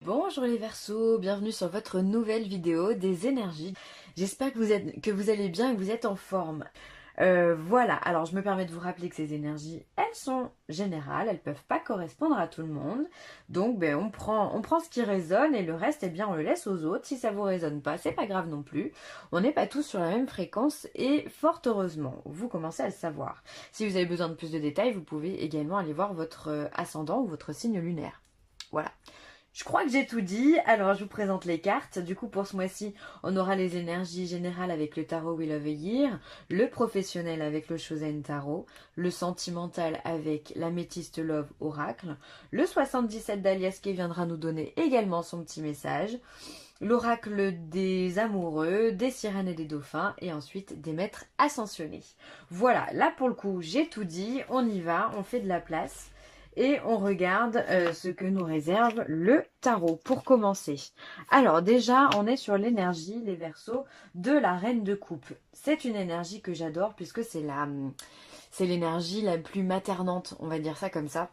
Bonjour les Verseaux, bienvenue sur votre nouvelle vidéo des énergies. J'espère que vous allez bien et que vous êtes en forme. Voilà, alors je me permets de vous rappeler que ces énergies, elles sont générales, elles peuvent pas correspondre à tout le monde. Donc on prend ce qui résonne et le reste, eh bien, on le laisse aux autres. Si ça vous résonne pas, c'est pas grave non plus. On n'est pas tous sur la même fréquence et fort heureusement, vous commencez à le savoir. Si vous avez besoin de plus de détails, vous pouvez également aller voir votre ascendant ou votre signe lunaire. Voilà. Je crois que j'ai tout dit, alors je vous présente les cartes. Du coup, pour ce mois-ci, on aura les énergies générales avec le tarot Wheel of the Year, le professionnel avec le Chosen Tarot, le sentimental avec l'améthyste Love Oracle, le 77 d'Alias qui viendra nous donner également son petit message, l'oracle des amoureux, des sirènes et des dauphins, et ensuite des maîtres ascensionnés. Voilà, là pour le coup, j'ai tout dit, on y va, on fait de la place. Et on regarde ce que nous réserve le tarot pour commencer. Alors déjà, on est sur l'énergie, les Verseaux, de la reine de coupe. C'est une énergie que j'adore puisque c'est l'énergie la plus maternante, on va dire ça comme ça.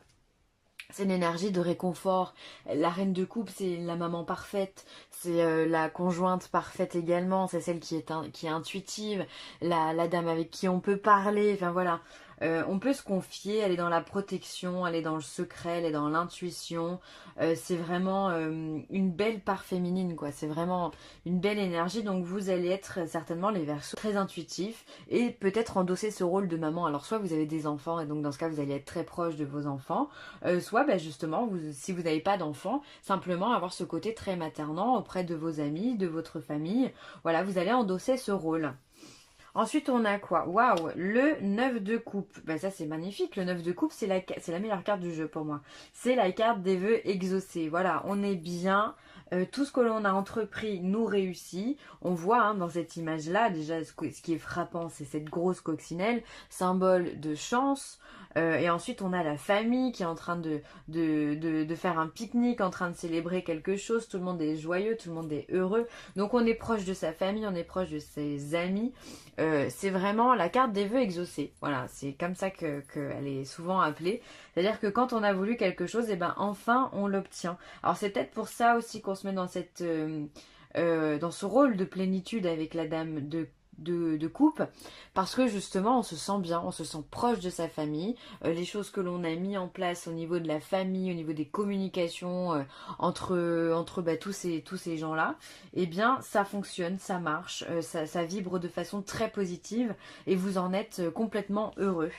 C'est une énergie de réconfort. La reine de coupe, c'est la maman parfaite, c'est la conjointe parfaite également, c'est celle qui est intuitive, la dame avec qui on peut parler, enfin voilà. On peut se confier, elle est dans la protection, elle est dans le secret, elle est dans l'intuition. C'est vraiment une belle part féminine, quoi. C'est vraiment une belle énergie. Donc vous allez être certainement les Verseaux très intuitifs et peut-être endosser ce rôle de maman. Alors soit vous avez des enfants et donc dans ce cas vous allez être très proche de vos enfants, soit justement si vous n'avez pas d'enfants, simplement avoir ce côté très maternant auprès de vos amis, de votre famille. Voilà, vous allez endosser ce rôle. Ensuite, on a quoi? Waouh, le 9 de coupe. Ben ça, c'est magnifique. Le 9 de coupe, c'est la meilleure carte du jeu pour moi. C'est la carte des vœux exaucés. Voilà, on est bien. Tout ce que l'on a entrepris nous réussit. On voit dans cette image-là, déjà, ce qui est frappant, c'est cette grosse coccinelle, symbole de chance. Et ensuite, on a la famille qui est en train de faire un pique-nique, en train de célébrer quelque chose. Tout le monde est joyeux, tout le monde est heureux. Donc, on est proche de sa famille, on est proche de ses amis. C'est vraiment la carte des vœux exaucés. Voilà, c'est comme ça qu'elle est souvent appelée. C'est-à-dire que quand on a voulu quelque chose, et ben enfin on l'obtient. Alors c'est peut-être pour ça aussi qu'on se met dans ce rôle de plénitude avec la dame de coupe, parce que justement on se sent bien, on se sent proche de sa famille, les choses que l'on a mis en place au niveau de la famille, au niveau des communications entre tous ces gens-là, eh bien ça fonctionne, ça marche, ça vibre de façon très positive et vous en êtes complètement heureux.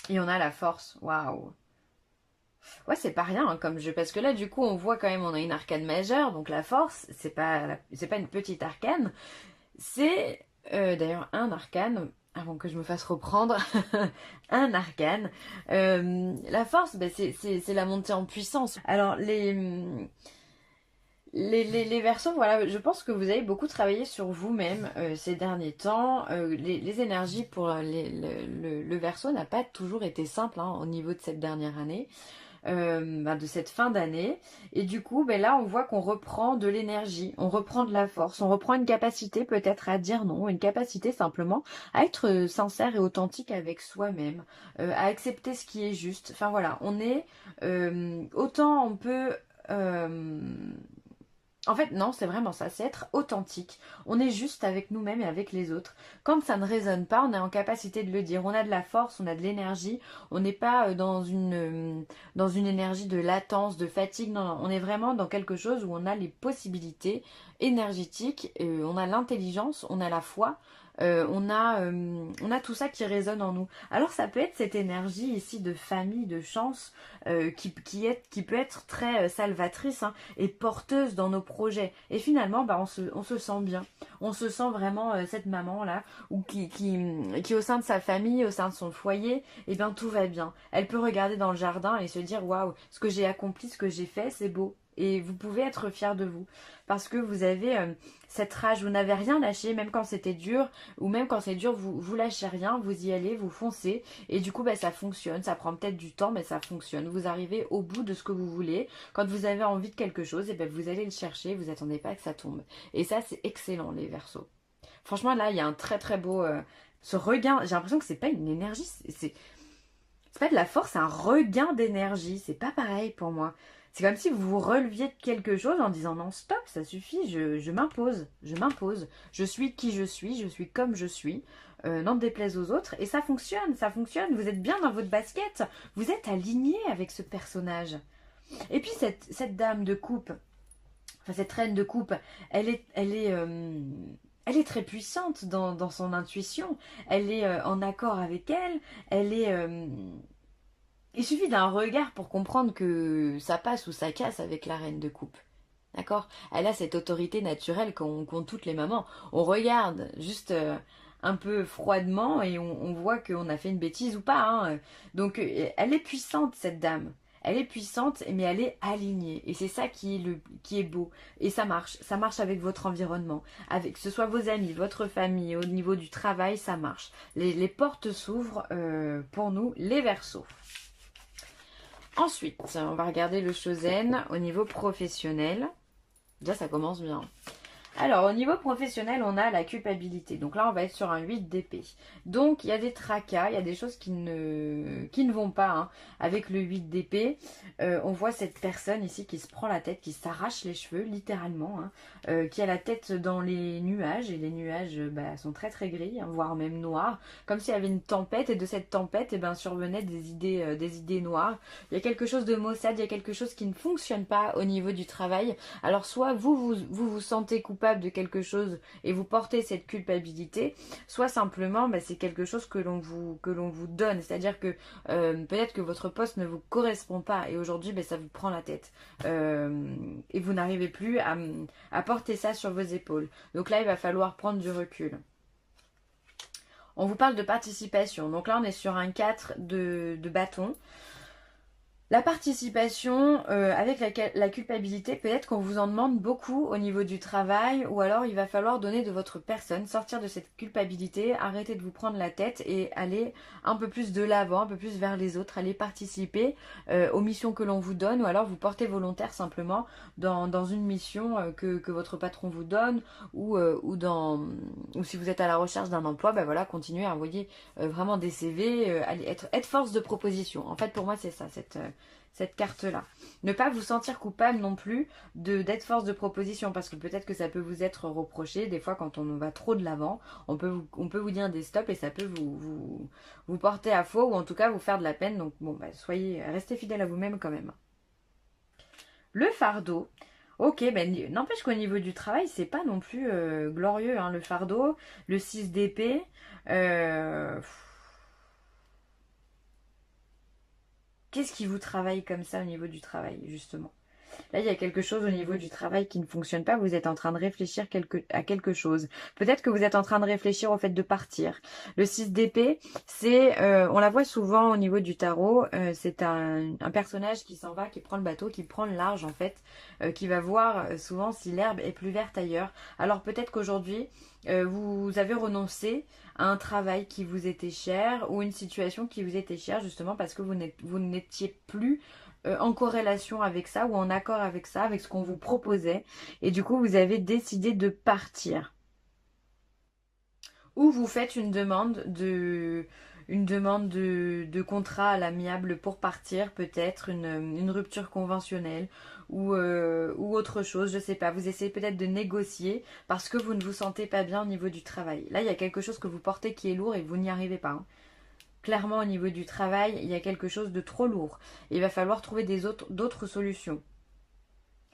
Et on a la force, waouh! Ouais, c'est pas rien comme jeu, parce que là, du coup, on voit quand même, on a une arcane majeure, donc la force, c'est pas une petite arcane, c'est d'ailleurs un arcane, avant que je me fasse reprendre, un arcane. La force, c'est la montée en puissance. Alors, les Verseaux, voilà, je pense que vous avez beaucoup travaillé sur vous-même ces derniers temps. Les énergies pour le Verseau n'a pas toujours été simple au niveau de cette dernière année. De cette fin d'année. Et du coup, là, on voit qu'on reprend de l'énergie, on reprend de la force, on reprend une capacité peut-être à dire non, une capacité simplement à être sincère et authentique avec soi-même, à accepter ce qui est juste. Enfin voilà, on est autant on peut... En fait, non, c'est vraiment ça, c'est être authentique. On est juste avec nous-mêmes et avec les autres. Quand ça ne résonne pas, on est en capacité de le dire. On a de la force, on a de l'énergie. On n'est pas dans une énergie de latence, de fatigue. Non, non, on est vraiment dans quelque chose où on a les possibilités énergétiques, on a l'intelligence, on a la foi. On a tout ça qui résonne en nous. Alors ça peut être cette énergie ici de famille, de chance, qui peut être très salvatrice et porteuse dans nos projets. Et finalement, on se sent bien. On se sent vraiment cette maman-là, ou qui au sein de sa famille, au sein de son foyer, et bien tout va bien. Elle peut regarder dans le jardin et se dire, waouh, ce que j'ai accompli, ce que j'ai fait, c'est beau. Et vous pouvez être fier de vous parce que vous avez cette rage, vous n'avez rien lâché, même quand c'était dur, ou même quand c'est dur, vous lâchez rien, vous y allez, vous foncez, et du coup ça fonctionne, ça prend peut-être du temps, mais ça fonctionne. Vous arrivez au bout de ce que vous voulez. Quand vous avez envie de quelque chose, et vous allez le chercher, vous attendez pas que ça tombe. Et ça, c'est excellent, les Verseaux. Franchement, là, il y a un très très beau ce regain. J'ai l'impression que c'est pas une énergie, c'est pas de la force, c'est un regain d'énergie. C'est pas pareil pour moi. C'est comme si vous vous releviez de quelque chose en disant non, stop, ça suffit, je m'impose, je m'impose. Je suis qui je suis comme je suis. N'en déplaise aux autres. Et ça fonctionne, ça fonctionne. Vous êtes bien dans votre basket. Vous êtes aligné avec ce personnage. Et puis cette dame de coupe, enfin cette reine de coupe, elle est très puissante dans son intuition. Elle est en accord avec elle. Elle est il suffit d'un regard pour comprendre que ça passe ou ça casse avec la reine de coupe. D'accord? Elle a cette autorité naturelle qu'ont toutes les mamans. On regarde juste un peu froidement et on voit qu'on a fait une bêtise ou pas, hein. Donc elle est puissante cette dame. Elle est puissante, mais elle est alignée. Et c'est ça qui est beau. Et ça marche. Ça marche avec votre environnement. Avec, que ce soit vos amis, votre famille, au niveau du travail, ça marche. Les portes s'ouvrent pour nous, les Verseaux. Ensuite, on va regarder le Chosen au niveau professionnel. Déjà, ça commence bien. Alors, au niveau professionnel, on a la culpabilité. Donc là, on va être sur un 8 d'épée. Donc, il y a des tracas, il y a des choses qui ne vont pas, hein. Avec le 8 d'épée, on voit cette personne ici qui se prend la tête, qui s'arrache les cheveux, littéralement, hein, qui a la tête dans les nuages. Et les nuages sont très très gris, hein, voire même noirs. Comme s'il y avait une tempête, et de cette tempête, survenaient des idées noires. Il y a quelque chose de maussade, il y a quelque chose qui ne fonctionne pas au niveau du travail. Alors, soit vous sentez coupable de quelque chose et vous portez cette culpabilité, soit simplement c'est quelque chose que l'on vous donne, c'est-à-dire que peut-être que votre poste ne vous correspond pas et aujourd'hui ça vous prend la tête et vous n'arrivez plus à porter ça sur vos épaules. Donc là il va falloir prendre du recul. On vous parle de participation, donc là on est sur un 4 de bâton. La participation avec la culpabilité, peut-être qu'on vous en demande beaucoup au niveau du travail ou alors il va falloir donner de votre personne, sortir de cette culpabilité, arrêter de vous prendre la tête et aller un peu plus de l'avant, un peu plus vers les autres, aller participer aux missions que l'on vous donne ou alors vous portez volontaire simplement dans une mission que votre patron vous donne ou si vous êtes à la recherche d'un emploi, voilà, continuez à envoyer vraiment des CV, être force de proposition. En fait pour moi c'est ça, cette carte-là. Ne pas vous sentir coupable non plus d'être force de proposition parce que peut-être que ça peut vous être reproché. Des fois, quand on va trop de l'avant, on peut vous dire des stops et ça peut vous porter à faux ou en tout cas vous faire de la peine. Donc bon, restez fidèle à vous-même quand même. Le fardeau. Ok, n'empêche qu'au niveau du travail, c'est pas non plus glorieux, hein, le fardeau. Le 6 d'épée. Qu'est-ce qui vous travaille comme ça au niveau du travail, justement? Là, il y a quelque chose au niveau du travail qui ne fonctionne pas. Vous êtes en train de réfléchir à quelque chose. Peut-être que vous êtes en train de réfléchir au fait de partir. Le 6 d'épée, on la voit souvent au niveau du tarot. C'est un personnage qui s'en va, qui prend le bateau, qui prend le large en fait, qui va voir souvent si l'herbe est plus verte ailleurs. Alors peut-être qu'aujourd'hui, vous avez renoncé à un travail qui vous était cher ou une situation qui vous était chère justement parce que vous n'étiez plus en corrélation avec ça ou en accord avec ça, avec ce qu'on vous proposait. Et du coup, vous avez décidé de partir. Ou vous faites une demande de contrat à l'amiable pour partir, peut-être une rupture conventionnelle ou autre chose, je sais pas. Vous essayez peut-être de négocier parce que vous ne vous sentez pas bien au niveau du travail. Là, il y a quelque chose que vous portez qui est lourd et vous n'y arrivez pas, hein. Clairement, au niveau du travail, il y a quelque chose de trop lourd. Il va falloir trouver d'autres solutions.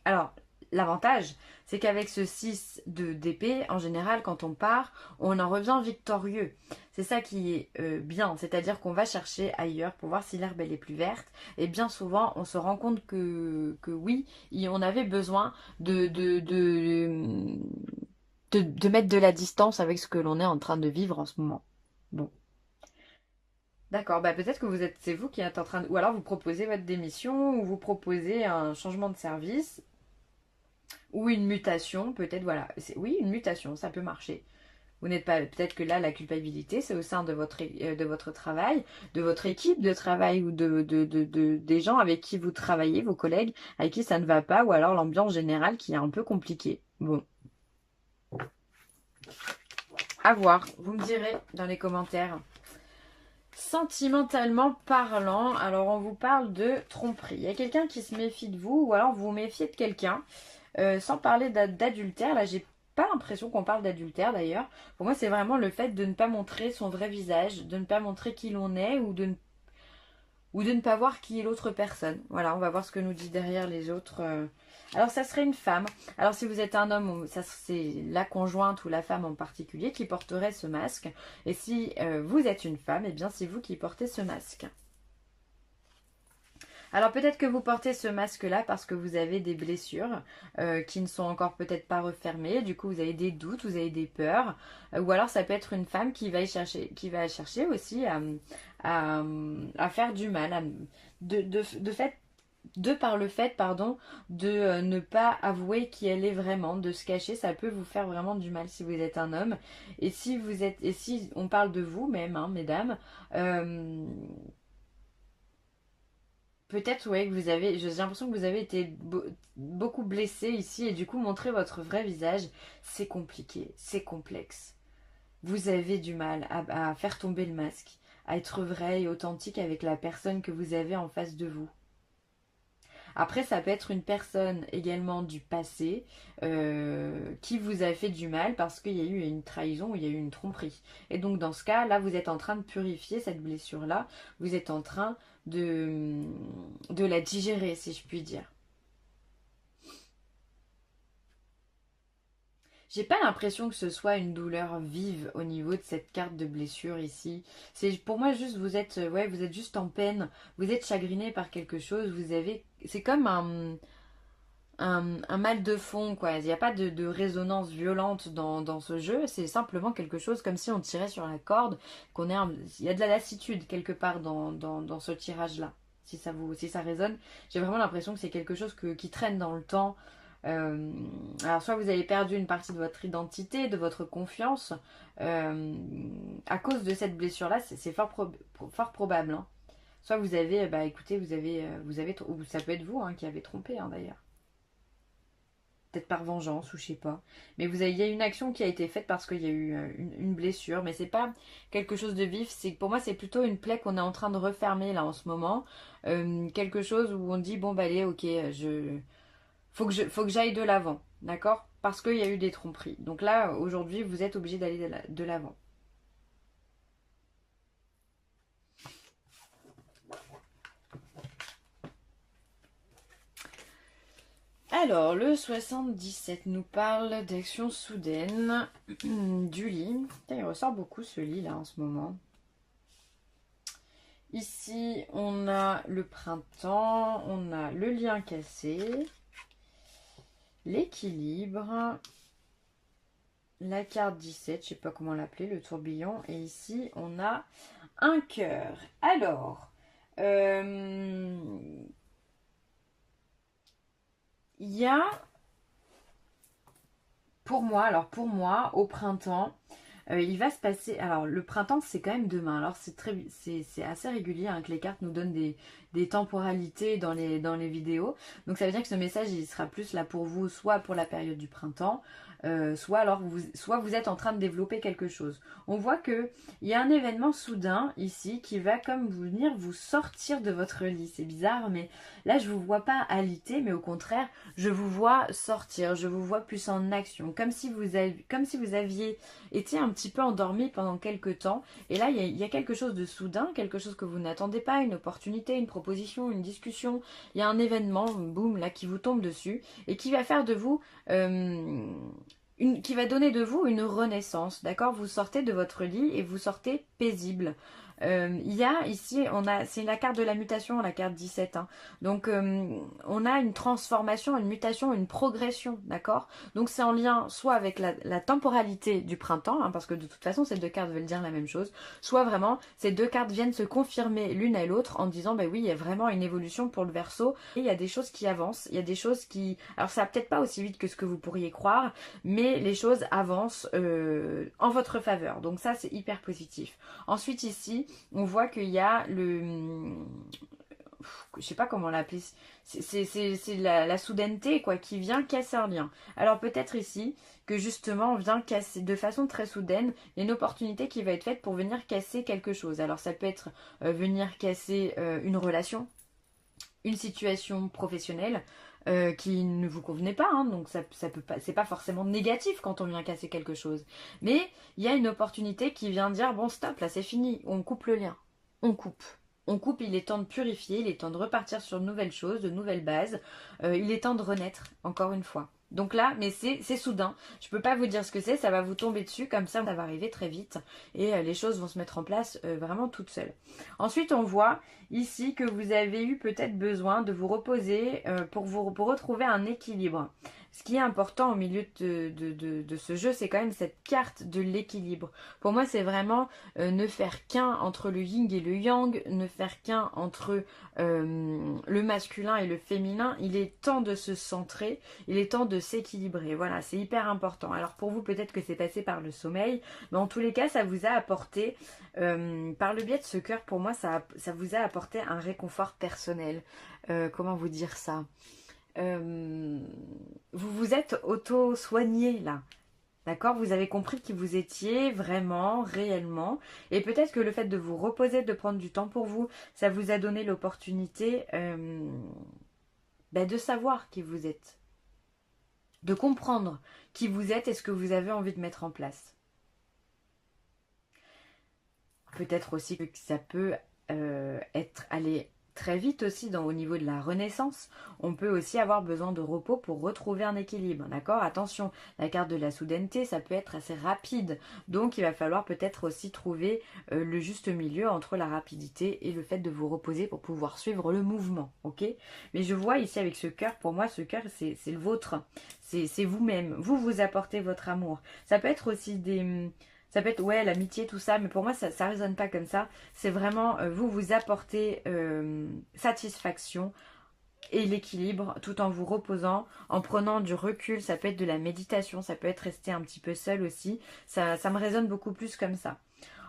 Alors, l'avantage, c'est qu'avec ce 6 d'épée, en général, quand on part, on en revient victorieux. C'est ça qui est bien, c'est-à-dire qu'on va chercher ailleurs pour voir si l'herbe elle est plus verte. Et bien souvent, on se rend compte que oui, on avait besoin de mettre de la distance avec ce que l'on est en train de vivre en ce moment. Bon. D'accord, peut-être que c'est vous qui êtes en train de... Ou alors vous proposez votre démission, ou vous proposez un changement de service, ou une mutation, peut-être, voilà. Oui, une mutation, ça peut marcher. Vous n'êtes pas... Peut-être que là, la culpabilité, c'est au sein de votre travail, de votre équipe de travail, ou des gens avec qui vous travaillez, vos collègues, avec qui ça ne va pas, ou alors l'ambiance générale qui est un peu compliquée. Bon. À voir, vous me direz dans les commentaires Sentimentalement parlant, alors on vous parle de tromperie. Il y a quelqu'un qui se méfie de vous ou alors vous vous méfiez de quelqu'un. Sans parler d'adultère, là j'ai pas l'impression qu'on parle d'adultère d'ailleurs. Pour moi c'est vraiment le fait de ne pas montrer son vrai visage, de ne pas montrer qui l'on est ou de ne pas voir qui est l'autre personne. Voilà, on va voir ce que nous dit derrière les autres. Alors ça serait une femme. Alors si vous êtes un homme, ça c'est la conjointe ou la femme en particulier qui porterait ce masque. Et si vous êtes une femme, eh bien c'est vous qui portez ce masque. Alors peut-être que vous portez ce masque-là parce que vous avez des blessures qui ne sont encore peut-être pas refermées. Du coup, vous avez des doutes, vous avez des peurs. Ou alors ça peut être une femme qui va chercher aussi à faire du mal. Par le fait, pardon, de ne pas avouer qui elle est vraiment, de se cacher, ça peut vous faire vraiment du mal si vous êtes un homme. Et si on parle de vous même, hein, mesdames, peut-être, ouais, que j'ai l'impression que vous avez été beaucoup blessé ici et du coup, montrer votre vrai visage, c'est compliqué, c'est complexe. Vous avez du mal à faire tomber le masque, à être vrai et authentique avec la personne que vous avez en face de vous. Après, ça peut être une personne également du passé qui vous a fait du mal parce qu'il y a eu une trahison ou il y a eu une tromperie. Et donc dans ce cas, là, vous êtes en train de purifier cette blessure-là. Vous êtes en train de la digérer, si je puis dire. J'ai pas l'impression que ce soit une douleur vive au niveau de cette carte de blessure ici. C'est pour moi juste vous êtes juste en peine, vous êtes chagriné par quelque chose, c'est comme un mal de fond quoi. Il n'y a pas de résonance violente dans ce jeu, c'est simplement quelque chose comme si on tirait sur la corde, il y a de la lassitude quelque part dans ce tirage là. Si ça résonne, j'ai vraiment l'impression que c'est quelque chose qui traîne dans le temps. Alors soit vous avez perdu une partie de votre identité, de votre confiance à cause de cette blessure-là, c'est fort probable. Hein. Soit vous avez, bah écoutez, ou ça peut être vous hein, qui avez trompé hein, d'ailleurs. Peut-être par vengeance ou je sais pas. Mais il y a une action qui a été faite parce qu'il y a eu une blessure, mais c'est pas quelque chose de vif. Pour moi c'est plutôt une plaie qu'on est en train de refermer là en ce moment. Quelque chose où on dit bon bah allez ok faut que j'aille de l'avant, d'accord? Parce qu'il y a eu des tromperies. Donc là, aujourd'hui, vous êtes obligé d'aller de l'avant. Alors, le 77 nous parle d'action soudaine du lit. Il ressort beaucoup ce lit là en ce moment. Ici, on a le printemps, on a le lien cassé, l'équilibre, la carte 17, je sais pas comment l'appeler, le tourbillon. Et ici, on a un cœur. Alors, il y a, pour moi, au printemps, il va se passer. Alors, le printemps, c'est quand même demain. Alors, c'est assez régulier hein, que les cartes nous donnent des temporalités dans les vidéos. Donc, ça veut dire que ce message, il sera plus là pour vous, soit pour la période du printemps, soit vous êtes en train de développer quelque chose. On voit que il y a un événement soudain ici qui va comme venir vous sortir de votre lit. C'est bizarre, mais là, je vous vois pas alité, mais au contraire, je vous vois sortir. Je vous vois plus en action, comme si vous aviez été un petit peu endormi pendant quelques temps. Et là, il y a quelque chose de soudain, quelque chose que vous n'attendez pas, une opportunité, une proposition, une discussion. Il y a un événement, boum, là, qui vous tombe dessus et qui va faire de vous qui va donner de vous une renaissance, d'accord? Vous sortez de votre lit et vous sortez paisible. Il y a ici, c'est la carte de la mutation, la carte 17. Hein. Donc, on a une transformation, une mutation, une progression, d'accord? Donc, c'est en lien soit avec la temporalité du printemps, hein, parce que de toute façon, ces deux cartes veulent dire la même chose, soit vraiment, ces deux cartes viennent se confirmer l'une à l'autre en disant, bah oui, il y a vraiment une évolution pour le Verseau, et il y a des choses qui avancent, il y a des choses qui... Alors, ça va peut-être pas aussi vite que ce que vous pourriez croire, mais les choses avancent en votre faveur. Donc ça, c'est hyper positif. Ensuite, ici, on voit qu'il y a je sais pas comment l'appeler, c'est la soudaineté quoi, qui vient casser un lien. Alors peut-être ici que justement on vient casser de façon très soudaine, il y a une opportunité qui va être faite pour venir casser quelque chose. Alors ça peut être venir casser une relation, une situation professionnelle qui ne vous convenait pas, hein, donc ça peut pas, c'est pas forcément négatif quand on vient casser quelque chose. Mais il y a une opportunité qui vient dire bon stop, là c'est fini, on coupe le lien, on coupe. On coupe, il est temps de purifier, il est temps de repartir sur de nouvelles choses, de nouvelles bases. Il est temps de renaître, encore une fois. Donc là, mais c'est soudain. Je peux pas vous dire ce que c'est, ça va vous tomber dessus, comme ça va arriver très vite. Et les choses vont se mettre en place vraiment toutes seules. Ensuite, on voit ici que vous avez eu peut-être besoin de vous reposer pour retrouver un équilibre. Ce qui est important au milieu de ce jeu, c'est quand même cette carte de l'équilibre. Pour moi, c'est vraiment ne faire qu'un entre le yin et le yang, ne faire qu'un entre le masculin et le féminin. Il est temps de se centrer, il est temps de s'équilibrer. Voilà, c'est hyper important. Alors pour vous, peut-être que c'est passé par le sommeil, mais en tous les cas, ça vous a apporté, par le biais de ce cœur, pour moi, ça vous a apporté un réconfort personnel. Comment vous dire ça ? Vous vous êtes auto-soigné là. D'accord? Vous avez compris qui vous étiez vraiment, réellement. Et peut-être que le fait de vous reposer, de prendre du temps pour vous, ça vous a donné l'opportunité de savoir qui vous êtes. De comprendre qui vous êtes et ce que vous avez envie de mettre en place. Peut-être aussi que ça peut aller très vite aussi au niveau de la renaissance. On peut aussi avoir besoin de repos pour retrouver un équilibre, d'accord? Attention, la carte de la soudaineté, ça peut être assez rapide, donc il va falloir peut-être aussi trouver le juste milieu entre la rapidité et le fait de vous reposer pour pouvoir suivre le mouvement, ok? Mais je vois ici avec ce cœur, pour moi ce cœur c'est le vôtre, c'est vous-même, vous apportez votre amour. Ça peut être aussi ça peut être, ouais, l'amitié, tout ça, mais pour moi, ça ne résonne pas comme ça. C'est vraiment, vous apportez satisfaction et l'équilibre tout en vous reposant, en prenant du recul. Ça peut être de la méditation, ça peut être rester un petit peu seul aussi. Ça me résonne beaucoup plus comme ça.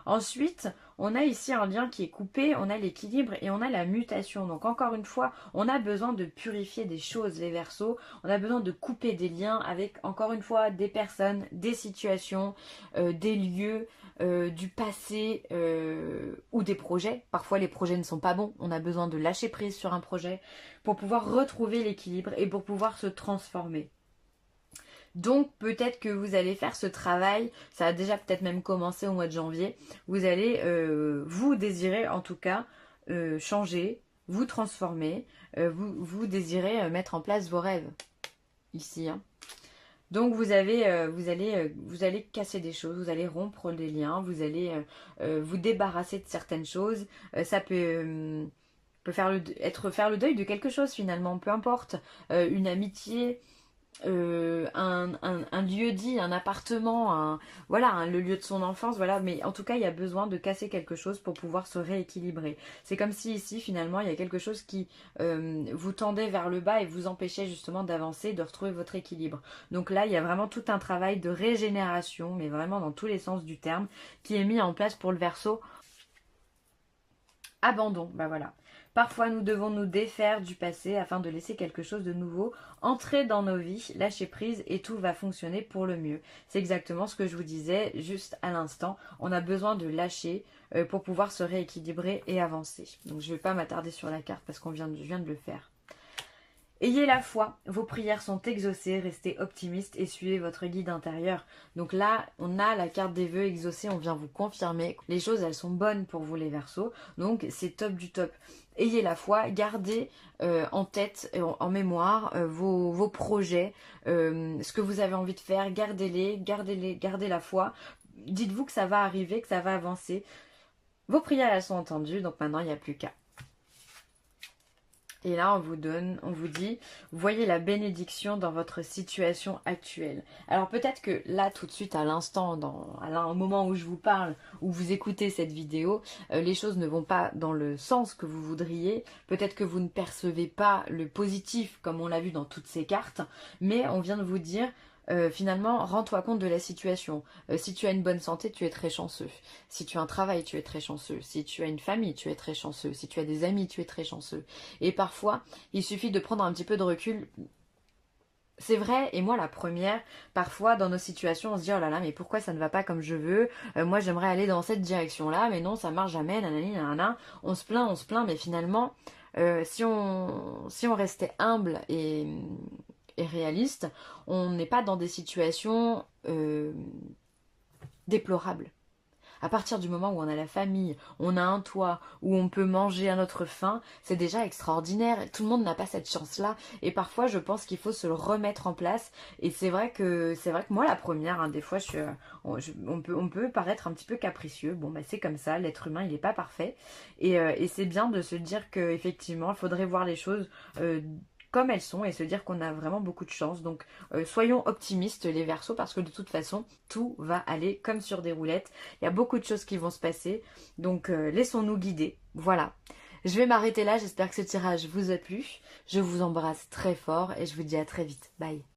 Ensuite, on a ici un lien qui est coupé, on a l'équilibre et on a la mutation. Donc encore une fois, on a besoin de purifier des choses, les Verseaux. On a besoin de couper des liens avec, encore une fois, des personnes, des situations, des lieux, du passé ou des projets. Parfois, les projets ne sont pas bons. On a besoin de lâcher prise sur un projet pour pouvoir retrouver l'équilibre et pour pouvoir se transformer. Donc peut-être que vous allez faire ce travail, ça a déjà peut-être même commencé au mois de janvier, vous allez vous désirer en tout cas changer, vous transformer, vous désirez mettre en place vos rêves ici. Hein. Donc vous allez casser des choses, vous allez rompre des liens, vous allez vous débarrasser de certaines choses. Ça peut faire le deuil de quelque chose finalement, peu importe, une amitié. Un lieu dit, un appartement, voilà, le lieu de son enfance, voilà, mais en tout cas il y a besoin de casser quelque chose pour pouvoir se rééquilibrer. C'est comme si ici finalement il y a quelque chose qui vous tendait vers le bas et vous empêchait justement d'avancer, de retrouver votre équilibre. Donc là il y a vraiment tout un travail de régénération, mais vraiment dans tous les sens du terme, qui est mis en place pour le Verseau. Abandon, bah voilà. Parfois, nous devons nous défaire du passé afin de laisser quelque chose de nouveau entrer dans nos vies, lâcher prise et tout va fonctionner pour le mieux. C'est exactement ce que je vous disais juste à l'instant. On a besoin de lâcher pour pouvoir se rééquilibrer et avancer. Donc, je ne vais pas m'attarder sur la carte parce je viens de le faire. Ayez la foi, vos prières sont exaucées, restez optimiste et suivez votre guide intérieur. Donc là, on a la carte des vœux exaucés, on vient vous confirmer. Les choses, elles sont bonnes pour vous les Verseaux, donc c'est top du top. Ayez la foi, gardez en tête, en mémoire, vos projets, ce que vous avez envie de faire, gardez la foi. Dites-vous que ça va arriver, que ça va avancer. Vos prières, elles sont entendues, donc maintenant, il n'y a plus qu'à. Et là, on vous dit, voyez la bénédiction dans votre situation actuelle. Alors peut-être que là, tout de suite, à l'instant, au moment où je vous parle, où vous écoutez cette vidéo, les choses ne vont pas dans le sens que vous voudriez. Peut-être que vous ne percevez pas le positif, comme on l'a vu dans toutes ces cartes. Mais on vient de vous dire, finalement, rends-toi compte de la situation. Si tu as une bonne santé, tu es très chanceux. Si tu as un travail, tu es très chanceux. Si tu as une famille, tu es très chanceux. Si tu as des amis, tu es très chanceux. Et parfois, il suffit de prendre un petit peu de recul. C'est vrai, et moi la première, parfois dans nos situations on se dit oh là là mais pourquoi ça ne va pas comme je veux. Moi j'aimerais aller dans cette direction-là mais non ça marche jamais, nanani nanana, on se plaint mais finalement si on restait humble et réaliste, on n'est pas dans des situations déplorables. À partir du moment où on a la famille, on a un toit, où on peut manger à notre faim, c'est déjà extraordinaire. Tout le monde n'a pas cette chance-là. Et parfois, je pense qu'il faut se le remettre en place. Et c'est vrai que moi, la première, hein, des fois, on peut paraître un petit peu capricieux. Bon, bah, c'est comme ça. L'être humain, il n'est pas parfait. Et c'est bien de se dire qu'effectivement, il faudrait voir les choses comme elles sont et se dire qu'on a vraiment beaucoup de chance. Donc soyons optimistes les Verseaux parce que de toute façon tout va aller comme sur des roulettes. Il y a beaucoup de choses qui vont se passer. Donc laissons-nous guider. Voilà. Je vais m'arrêter là. J'espère que ce tirage vous a plu. Je vous embrasse très fort et je vous dis à très vite. Bye.